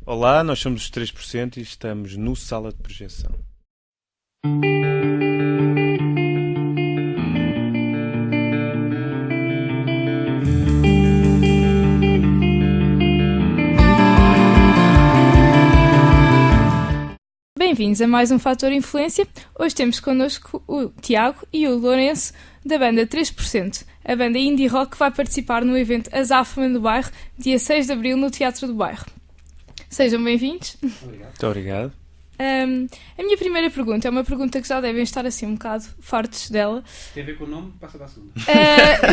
Olá, nós somos os 3% e estamos no Sala de Projeção. Bem-vindos a mais um Fator Influência. Hoje temos connosco o Tiago e o Lourenço da banda 3%, a banda indie rock que vai participar no evento Azáfama do Bairro, dia 6 de Abril, no Teatro do Bairro. Sejam bem-vindos. Obrigado. Muito obrigado. A minha primeira pergunta é uma pergunta que já devem estar assim um bocado fartos dela. Tem a ver com o nome? Passa da segunda.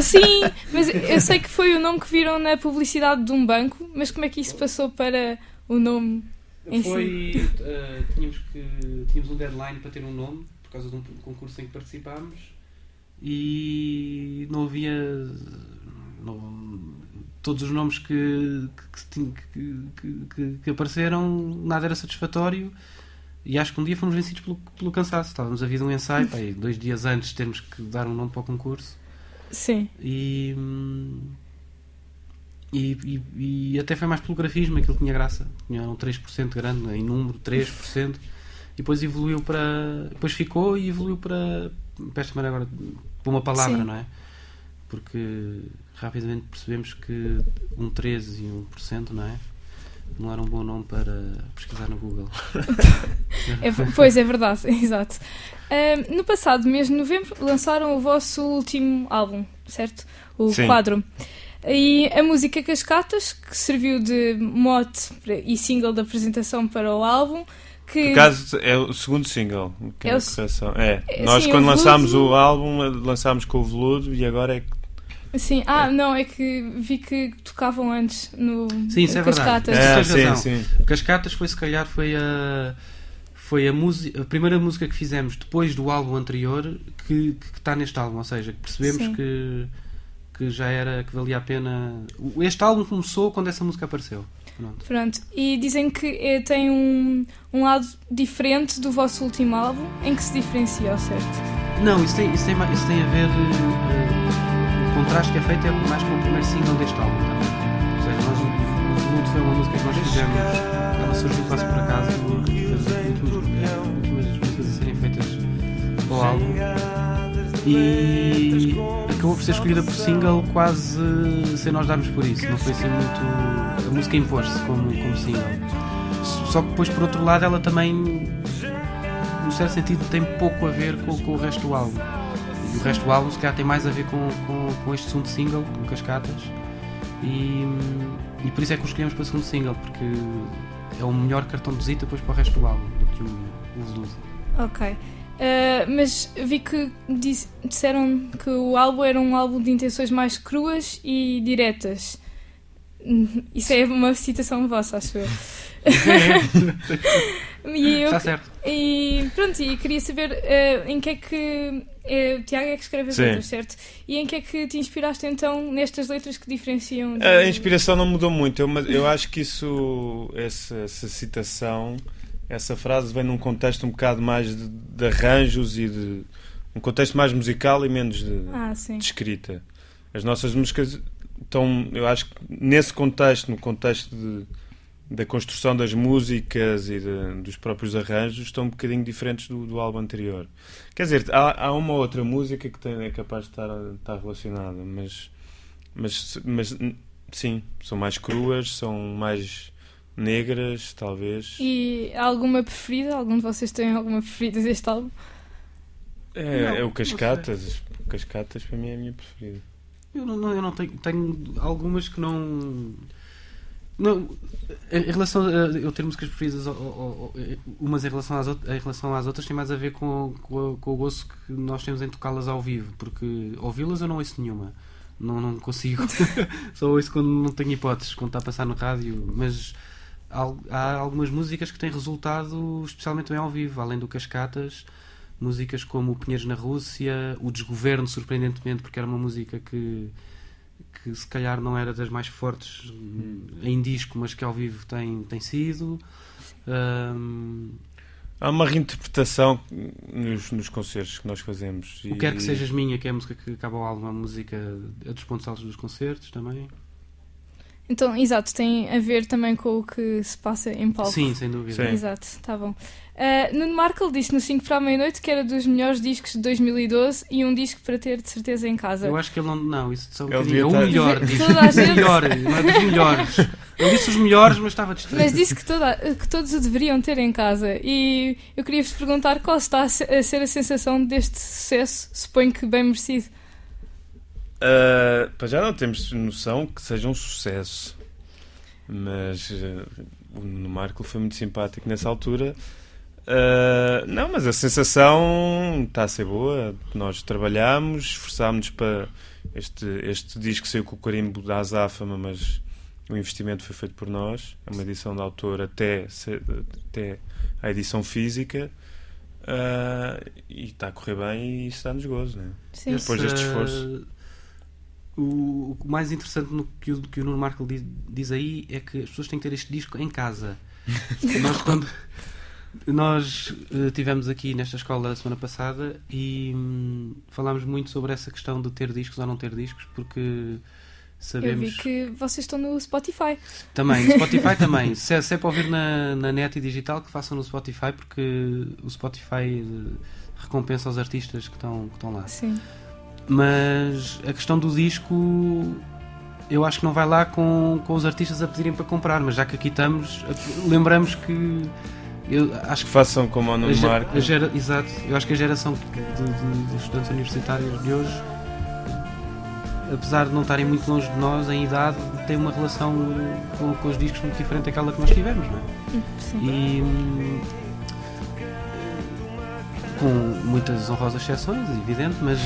Sim, mas eu sei que foi o nome que viram na publicidade de um banco, mas como é que isso passou para o nome em si? Tínhamos um deadline para ter um nome, por causa de um concurso em que participámos, e não havia... todos os nomes que apareceram, nada era satisfatório, e acho que um dia fomos vencidos pelo cansaço. Estávamos a vir de um ensaio, 2 dias antes de termos que dar um nome para o concurso. Sim. E até foi mais pelo grafismo, aquilo tinha graça. Tinha um 3% grande, em número, 3%, e depois evoluiu para... Depois ficou e evoluiu para esta maneira agora, para uma palavra, Sim. não é? Porque rapidamente percebemos que um 13 e 1%, não é? Não era um bom nome para pesquisar no Google. Pois, é verdade, exato. No passado mês de novembro lançaram o vosso último álbum, certo? O Sim. Quadro. E a música Cascatas, que serviu de mote e single de apresentação para o álbum. Que... Por acaso é o segundo single. Que É é o a correção. Nós sim, quando o lançámos Veludo... o álbum, lançámos com o Veludo e agora é que... Sim, não, é que vi que tocavam antes no Sim, isso é Cascatas. verdade. Tens razão. Sim. Cascatas foi a primeira música que fizemos depois do álbum anterior que está neste álbum, ou seja, que percebemos que já era, que valia a pena. Este álbum começou quando essa música apareceu. Pronto. E dizem que tem um lado diferente do vosso último álbum. Em que se diferencia, ao certo? Não, isso tem a ver. O contraste que é feito é mais com o primeiro single deste álbum também. Ou seja, o Veludo foi uma música que nós fizemos, ela surgiu quase por acaso, últimas músicas a serem feitas para o álbum, e acabou por ser escolhida por single quase sem nós darmos por isso. Não foi assim muito. A música impôs-se como single. Só que depois, por outro lado, ela também, no certo sentido, tem pouco a ver com o resto do álbum. E o resto do álbum, se calhar, tem mais a ver com este segundo single, com Cascatas. E por isso é que o escolhemos para o segundo single, porque é o melhor cartão de visita depois para o resto do álbum do que o Veludo. Ok. Mas vi que disseram que o álbum era um álbum de intenções mais cruas e diretas. Isso é uma citação vossa, acho eu. Está certo. E pronto, e queria saber em que é que o Tiago é que escreve as letras, certo? E em que é que te inspiraste então nestas letras que diferenciam? A inspiração não mudou muito. Eu acho que essa citação, essa frase vem num contexto um bocado mais de arranjos e de um contexto mais musical e menos de escrita. As nossas músicas estão, eu acho que nesse contexto, no contexto da construção das músicas e dos próprios arranjos, estão um bocadinho diferentes do álbum anterior. Quer dizer, há uma outra música que é capaz de estar relacionada, mas sim, são mais cruas, são mais negras, talvez. E há alguma preferida? Algum de vocês tem alguma preferida deste álbum? É o Cascatas. O Cascatas para mim é a minha preferida. Eu não tenho algumas que não, em relação a eu ter músicas preferidas, umas em relação às outras, tem mais a ver com o gosto que nós temos em tocá-las ao vivo, porque ouvi-las eu não ouço nenhuma, não consigo. Só ouço quando não tenho hipóteses, quando está a passar no rádio. Mas há algumas músicas que têm resultado especialmente bem ao vivo, além do Cascatas. Músicas como o Pinheiros na Rússia, o Desgoverno, surpreendentemente, porque era uma música que se calhar não era das mais fortes em disco, mas que ao vivo tem sido. Há uma reinterpretação nos concertos que nós fazemos. O Quer Que Sejas Minha, que é a música que acaba o álbum, a música a dos pontos altos dos concertos também. Então, exato, tem a ver também com o que se passa em palco. Sim, sem dúvida. Sim. Exato, está bom. Nuno Markle disse no 5 para a meia-noite que era dos melhores discos de 2012 e um disco para ter de certeza em casa. Eu acho que ele não, isso só um Ele bocadinho. É devia o estar- melhor Toda disco. a gente- O melhor, não é dos melhores. Ele disse os melhores, mas estava distraído. Mas disse que todos o deveriam ter em casa. E eu queria-vos perguntar qual está a ser a sensação deste sucesso, suponho que bem merecido. Para já não temos noção que seja um sucesso, mas o Nuno Markle foi muito simpático nessa altura. Não, mas a sensação está a ser boa. Nós trabalhámos, esforçámos-nos para este disco saiu com o carimbo da Azáfama, mas o investimento foi feito por nós. É uma edição de autor até a edição física. E está a correr bem e isso dá-nos gozo, né? Sim. Depois deste esforço. O mais interessante que o Nuno Markle diz aí é que as pessoas têm que ter este disco em casa. Nós estivemos aqui nesta escola a semana passada e falámos muito sobre essa questão de ter discos ou não ter discos, porque sabemos... Eu vi que vocês estão no Spotify. Também, no Spotify também. Se é para ouvir na net e digital, que façam no Spotify, porque o Spotify recompensa os artistas que estão lá. Sim. Mas a questão do disco, eu acho que não vai lá com os artistas a pedirem para comprar, mas já que aqui estamos, lembramos que eu acho Que façam como o Nuno Markle. exato, eu acho que a geração dos estudantes universitários de hoje, apesar de não estarem muito longe de nós em idade, tem uma relação com os discos muito diferente daquela que nós tivemos, não é? Sim. E com muitas honrosas exceções, evidente, mas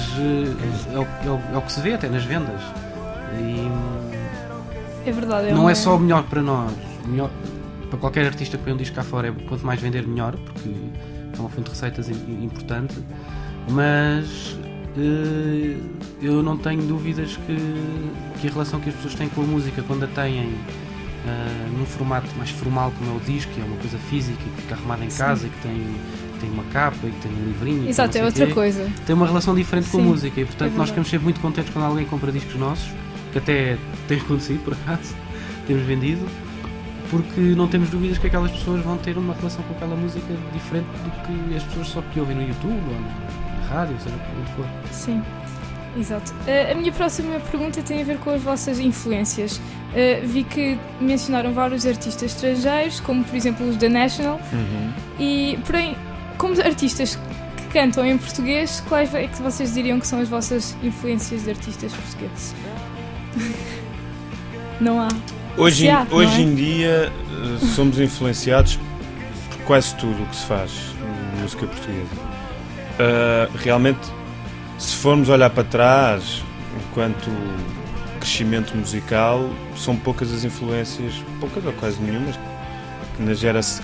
é o que se vê até nas vendas. E É verdade. não é só o melhor para nós, melhor para qualquer artista que põe um disco cá fora, quanto mais vender melhor, porque é uma fonte de receitas importante, mas eu não tenho dúvidas que a relação que as pessoas têm com a música quando a têm num formato mais formal como é o disco, que é uma coisa física, que fica arrumada em casa, e que tem uma capa e que tem um livrinho, Exato, é outra coisa. tem uma relação diferente com a Sim, música, e portanto é nós verdade. ficamos sempre muito contentes quando alguém compra discos nossos, que até tem acontecido por acaso, temos vendido, porque não temos dúvidas que aquelas pessoas vão ter uma relação com aquela música diferente do que as pessoas só que ouvem no YouTube ou na rádio, seja onde for. Sim, exato. A minha próxima pergunta tem a ver com as vossas influências. Vi que mencionaram vários artistas estrangeiros, como por exemplo os The National, e porém, como artistas que cantam em português, quais é que vocês diriam que são as vossas influências de artistas portugueses? Não há. Hoje não é? em dia somos influenciados por quase tudo o que se faz na música portuguesa. Realmente, se formos olhar para trás, enquanto crescimento musical, são poucas as influências, poucas ou quase nenhumas,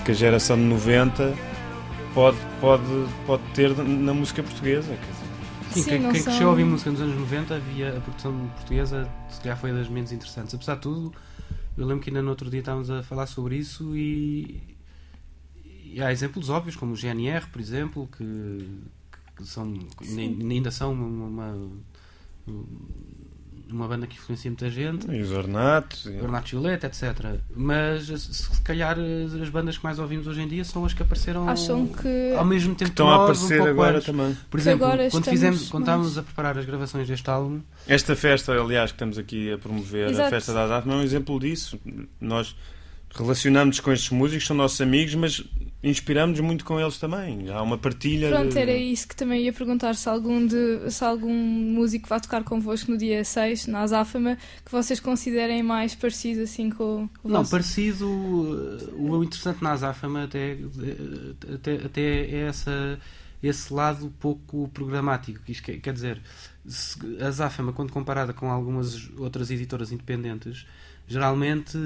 que a geração de 90 pode ter na música portuguesa. Quer dizer. Sim, Sim, quem não cresceu são- a ouvir música nos anos 90, havia a produção portuguesa, se calhar foi das menos interessantes. Apesar de tudo, eu lembro que ainda no outro dia estávamos a falar sobre isso e há exemplos óbvios, como o GNR, por exemplo, que são, ainda são uma banda que influencia muita gente. E os Ornatos. Ornato Violeta, etc. Mas se calhar as bandas que mais ouvimos hoje em dia são as que apareceram Acham que ao mesmo tempo que Estão a nós, aparecer pouco agora antes. também. Por Que exemplo, agora quando estamos estávamos mais- a preparar as gravações deste álbum, Esta festa, aliás, que estamos aqui a promover, Exato. a festa da Azáfama, é um exemplo disso. Nós relacionamos-nos com estes músicos, são nossos amigos, mas inspiramos-nos muito com eles também. Há uma partilha. Pronto, era isso que também ia perguntar, se algum músico vai tocar convosco no dia 6, na Azáfama, que vocês considerem mais parecido assim com o não, vosso. parecido. O interessante na Azáfama até é esse lado pouco programático. Isto quer dizer, a Azáfama, quando comparada com algumas outras editoras independentes, geralmente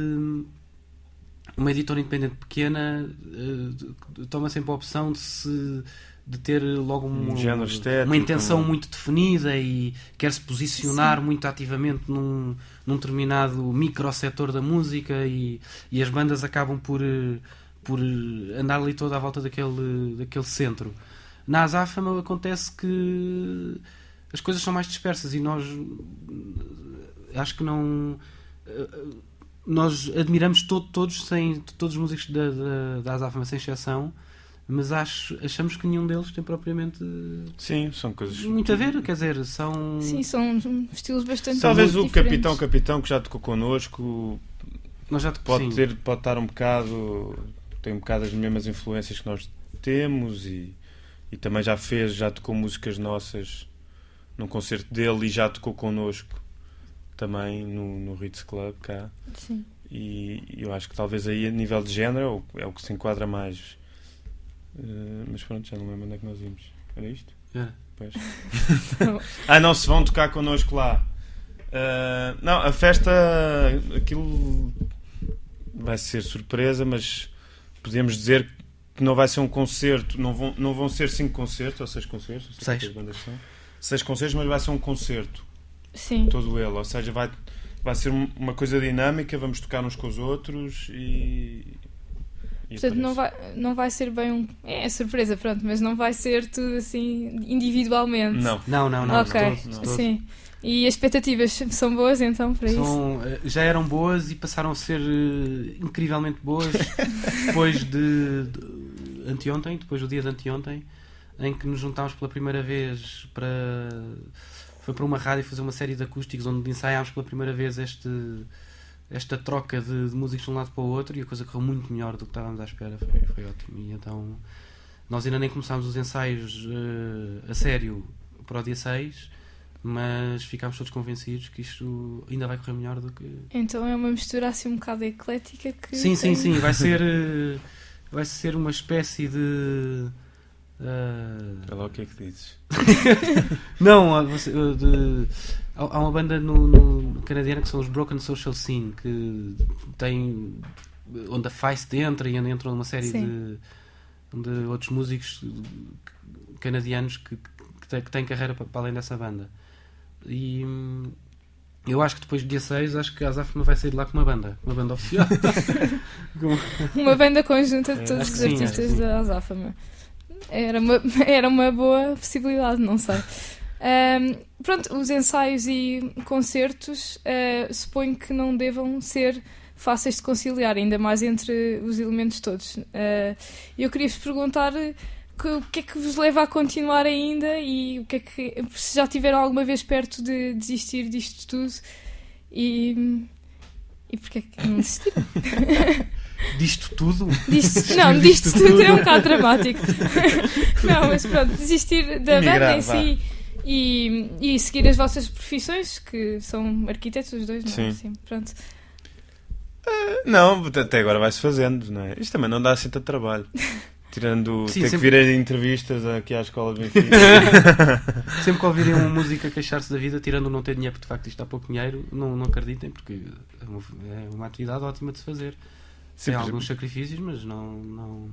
uma editora independente pequena toma sempre a opção de ter logo Um género estético, uma intenção muito definida e quer se posicionar muito ativamente num determinado microsetor da música e as bandas acabam por andar ali toda à volta daquele centro. Na Azáfama acontece que as coisas são mais dispersas e nós acho que não... nós admiramos todos os músicos da Azáfama, sem exceção, mas achamos que nenhum deles tem propriamente Sim, são coisas muito a ver, quer dizer, são... Sim, são estilos bastante talvez o diferentes. Capitão que já tocou connosco Nós já pode estar um bocado, tem um bocado as mesmas influências que nós temos e também já tocou músicas nossas num concerto dele e já tocou connosco também no Ritz Club cá. Sim. E eu acho que talvez aí a nível de género é o que se enquadra mais. Mas pronto, já não lembro onde é que nós vimos. Era isto? Era. Pois. Não se vão tocar connosco lá. Não, a festa, aquilo vai ser surpresa, mas podemos dizer que não vai ser um concerto, não vão ser 5 concertos ou 6 concertos, não sei quantas bandas são. 6 concertos, mas vai ser um concerto. Sim. Todo ele, ou seja, vai ser uma coisa dinâmica, vamos tocar uns com os outros e portanto, não vai ser bem é surpresa, pronto, mas não vai ser tudo assim individualmente. Não. Ok, sim. E as expectativas são boas então para isso? Já eram boas e passaram a ser incrivelmente boas depois de anteontem, depois do dia de anteontem, em que nos juntámos pela primeira vez foi para uma rádio fazer uma série de acústicos onde ensaiámos pela primeira vez esta troca de músicos de um lado para o outro, e a coisa correu muito melhor do que estávamos à espera. Foi ótimo. E então nós ainda nem começámos os ensaios a sério para o dia 6, mas ficámos todos convencidos que isto ainda vai correr melhor do que... Então é uma mistura assim um bocado eclética que... Sim, vai ser uma espécie de... Olha lá o que é que dizes. Não, há uma banda no canadiana que são os Broken Social Scene, que tem, onde a Feist entra e entra numa série de outros músicos canadianos que têm carreira para além dessa banda. E eu acho que depois do dia 6 acho que a Azáfama vai sair de lá com uma banda oficial. Uma banda conjunta de todos os artistas da Azáfama. Era uma boa possibilidade, não sei. Pronto, os ensaios e concertos suponho que não devam ser fáceis de conciliar, ainda mais entre os elementos todos. Eu queria-vos perguntar o que é que vos leva a continuar ainda e o que é que, se já tiveram alguma vez perto de desistir disto tudo e porque é que não desistiram? Disto tudo? Disto tudo é um bocado dramático. Não, mas pronto, desistir da banda em si e seguir as vossas profissões, que são arquitetos os dois, não é? Sim, pronto. Não, até agora vai-se fazendo, não é? Isto também não dá assim tanto trabalho. Tirando ter que vir a entrevistas aqui à escola de Benfica. Sempre que ouvirem uma música queixar-se da vida, tirando o não ter dinheiro, porque de facto isto dá pouco dinheiro, não acreditem, porque é uma atividade ótima de se fazer. Tem alguns sacrifícios, mas não...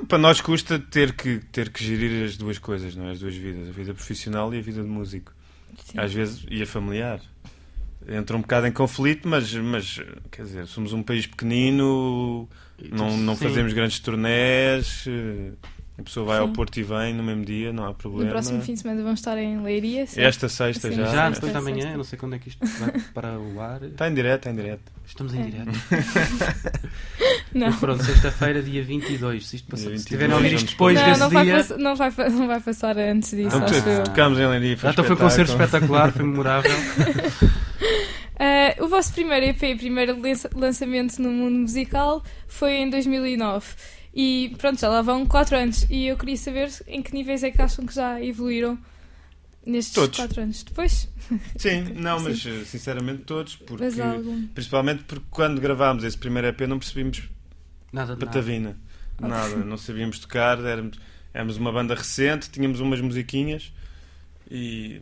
Para nós custa ter que gerir as duas coisas, não é? As duas vidas, a vida profissional e a vida de músico. Sim. Às vezes, e a familiar. Entra um bocado em conflito, mas quer dizer, somos um país pequenino, não fazemos grandes turnés, a pessoa vai ao Porto e vem no mesmo dia, não há problema. No próximo fim de semana vão estar em Leiria. Esta sexta já. Já, depois da manhã, eu não sei quando é que isto vai para o ar. Está em direto. Estamos em direto. Não. Mas pronto, sexta-feira, dia 22. Se estiverem a ouvir isto depois não, desse dia... Não vai passar antes disso. Então, tocámos em Leiria. Foi um concerto espetacular, foi memorável. O vosso primeiro EP, primeiro lançamento no mundo musical, foi em 2009. E pronto, já lá vão 4 anos. E eu queria saber em que níveis é que acham que já evoluíram nestes 4 anos. Depois? Sim, mas sinceramente todos. Principalmente porque quando gravámos esse primeiro EP não percebíamos nada. Patavina. Nada, não sabíamos tocar. Éramos uma banda recente, tínhamos umas musiquinhas.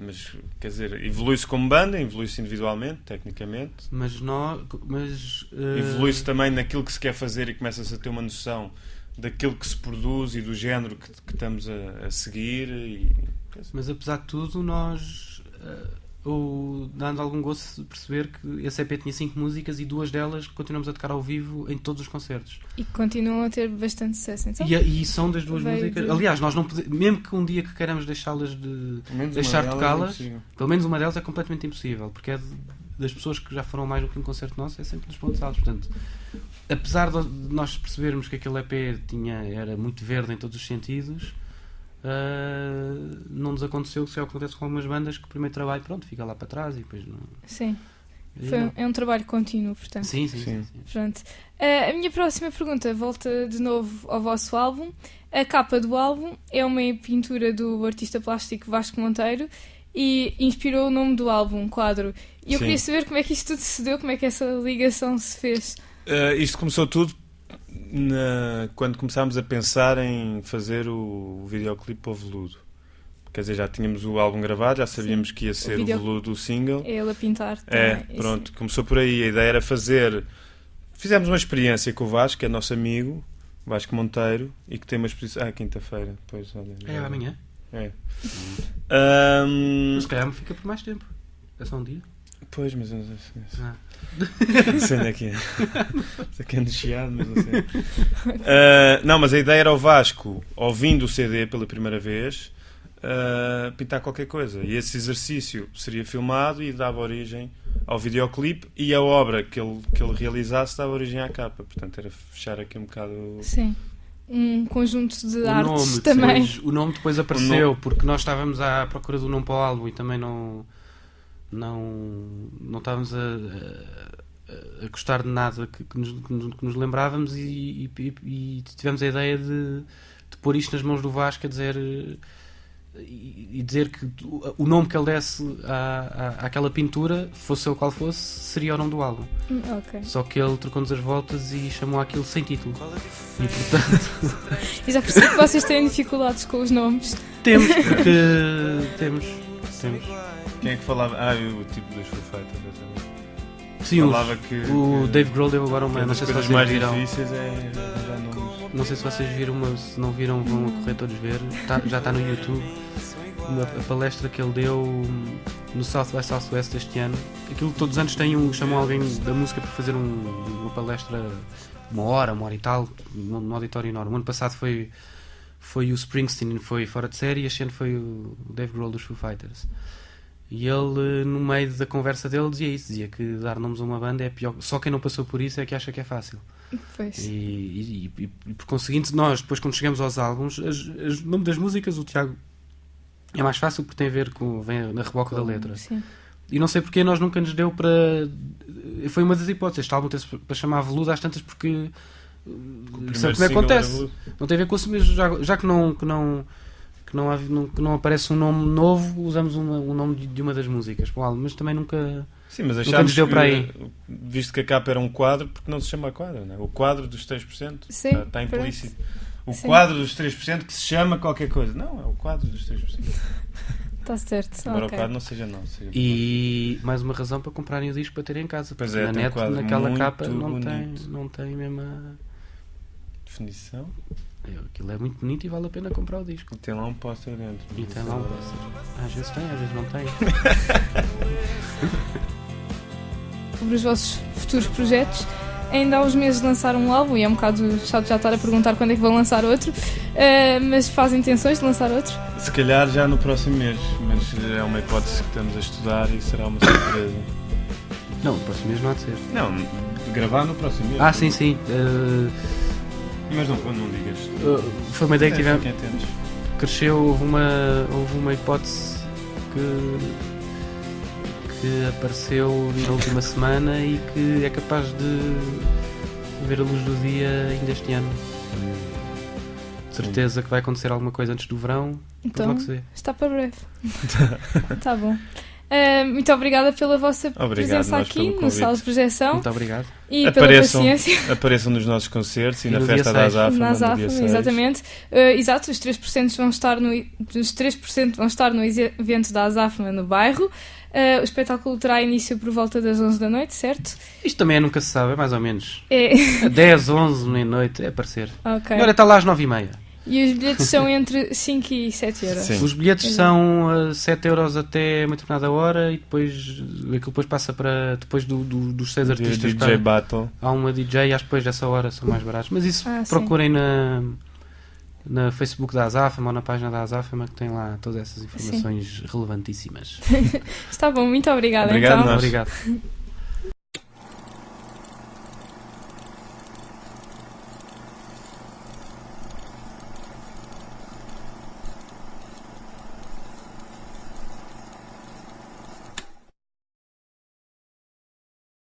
Mas quer dizer, evolui-se como banda, evolui-se individualmente, tecnicamente, evolui-se também naquilo que se quer fazer e começa-se a ter uma noção daquilo que se produz e do género que estamos a seguir. Mas apesar de tudo, nós dando algum gosto de perceber que esse EP tinha 5 músicas e 2 delas continuamos a tocar ao vivo em todos os concertos. E continuam a ter bastante sucesso, então? E são das 2 músicas. Aliás, nós não podemos, mesmo que um dia que queiramos deixá-las de deixar tocá-las, pelo menos uma delas é completamente impossível, porque das pessoas que já foram mais do que um concerto nosso é sempre dos pontos altos. Portanto, apesar de nós percebermos que aquele EP era muito verde em todos os sentidos, não nos aconteceu que acontece com algumas bandas que o primeiro trabalho, pronto, fica lá para trás e depois não... Sim. É um trabalho contínuo, portanto. Sim. Pronto. A minha próxima pergunta volta de novo ao vosso álbum. A capa do álbum é uma pintura do artista plástico Vasco Monteiro e inspirou o nome do álbum, quadro. E eu queria saber como é que isto tudo se deu, como é que essa ligação se fez. Isto começou tudo quando começámos a pensar em fazer o videoclipe para o Veludo. Quer dizer, já tínhamos o álbum gravado, já sabíamos que ia ser o Veludo, o single. É ele a pintar também. Pronto, começou por aí. A ideia era fazer... Fizemos uma experiência com o Vasco, que é nosso amigo, Vasco Monteiro, e que tem uma exposição... quinta-feira. Pois, olha, é amanhã? É. Se calhar me fica por mais tempo. É só um dia? Pois, mas eu não sei. Não sei onde é que é. Isso aqui é no Chiado, mas não sei. Não, mas a ideia era o Vasco, ouvindo o CD pela primeira vez, pintar qualquer coisa. E esse exercício seria filmado e dava origem ao videoclipe, e a obra que ele realizasse dava origem à capa. Portanto, era fechar aqui um bocado... Sim. Um conjunto de artes também. O nome depois apareceu, porque nós estávamos à procura do nome para o álbum e também não estávamos a gostar de nada que nos lembrávamos, e tivemos a ideia de pôr isto nas mãos do Vasco, a dizer... E dizer que o nome que ele desse àquela pintura, fosse ele qual fosse, seria o nome do álbum. Okay. Só que ele trocou-nos as voltas e chamou aquilo sem título. E portanto... E já percebi que vocês têm dificuldades com os nomes. Temos, porque temos. Quem é que falava? O tipo dos Foo Fighters. Sim, falava o Dave Grohl deu agora uma... Não sei se vocês mais difíceis não sei se vocês viram, mas se não viram vão a correr todos ver. Já está no YouTube. A palestra que ele deu no South by Southwest este ano. Aquilo todos os anos chamam alguém da música para fazer uma palestra, uma hora e tal, num auditório enorme. O ano passado foi o Springsteen, foi fora de série, e este ano foi o Dave Grohl dos Foo Fighters. E ele, no meio da conversa dele, dizia que dar nomes a uma banda é pior. Só quem não passou por isso é que acha que é fácil. Pois. E por conseguinte, nós, depois quando chegamos aos álbuns, o nome das músicas, o Tiago, é mais fácil porque tem a ver com... vem na reboca da letra. Sim. E não sei porque nós nunca nos deu para... Foi uma das hipóteses. Este álbum tem-se para chamar Veludo às tantas, porque... Sabe como é que acontece? Não tem a ver com isso mesmo, já que não aparece um nome novo, usamos um nome de uma das músicas para o álbum, mas também nunca... Sim, mas achámos deu para aí. Visto que a capa era um quadro, porque não se chama quadro, não é? O quadro dos 3%. Sim, está implícito. O quadro dos 3% que se chama qualquer coisa. Não, é o quadro dos 3%. Está certo. Embora o quadro não seja não. E mais uma razão para comprarem o disco para terem em casa. Pois é, na net, naquela capa, não tem mesmo a definição. Aquilo é muito bonito e vale a pena comprar o disco. E tem lá um póster dentro. E tem lá um póster. Às vezes tem, às vezes não tem. Sobre os vossos futuros projetos, ainda há uns meses lançaram um álbum, e é um bocado chato já estar a perguntar quando é que vão lançar outro, mas fazem intenções de lançar outro? Se calhar já no próximo mês, mas é uma hipótese que estamos a estudar e será uma surpresa. Não, no próximo mês não há de ser. Não, gravar no próximo mês. Sim. Mas não digas. Foi uma ideia que tivemos. Atentos. Cresceu, houve uma hipótese que apareceu na última semana e que é capaz de ver a luz do dia ainda este ano. De certeza que vai acontecer alguma coisa antes do verão. Então, logo se vê. Está para breve. Está bom. Muito obrigada pela vossa presença aqui no Sala de Projeção. Muito obrigado. E pela paciência. Apareçam nos nossos concertos e na festa da Azafama. Exatamente. Exato, os 3% vão estar no evento da Azafama no bairro. O espetáculo terá início por volta das 11 da noite, certo? Isto também nunca se sabe, é mais ou menos. É. 10, 11, meia-noite, é aparecer. Ok. Agora está lá às 9h30. E os bilhetes são entre 5 e 7 euros. Sim. Os bilhetes são 7 euros até uma determinada hora, e depois aquilo depois passa para depois dos 6 artistas. DJ Battle. Há uma DJ e depois dessa hora são mais baratos. Mas isso procurem no Facebook da Azafama ou na página da Azafama, que tem lá todas essas informações relevantíssimas. Está bom, muito obrigada. Obrigado, então. nós. Obrigado.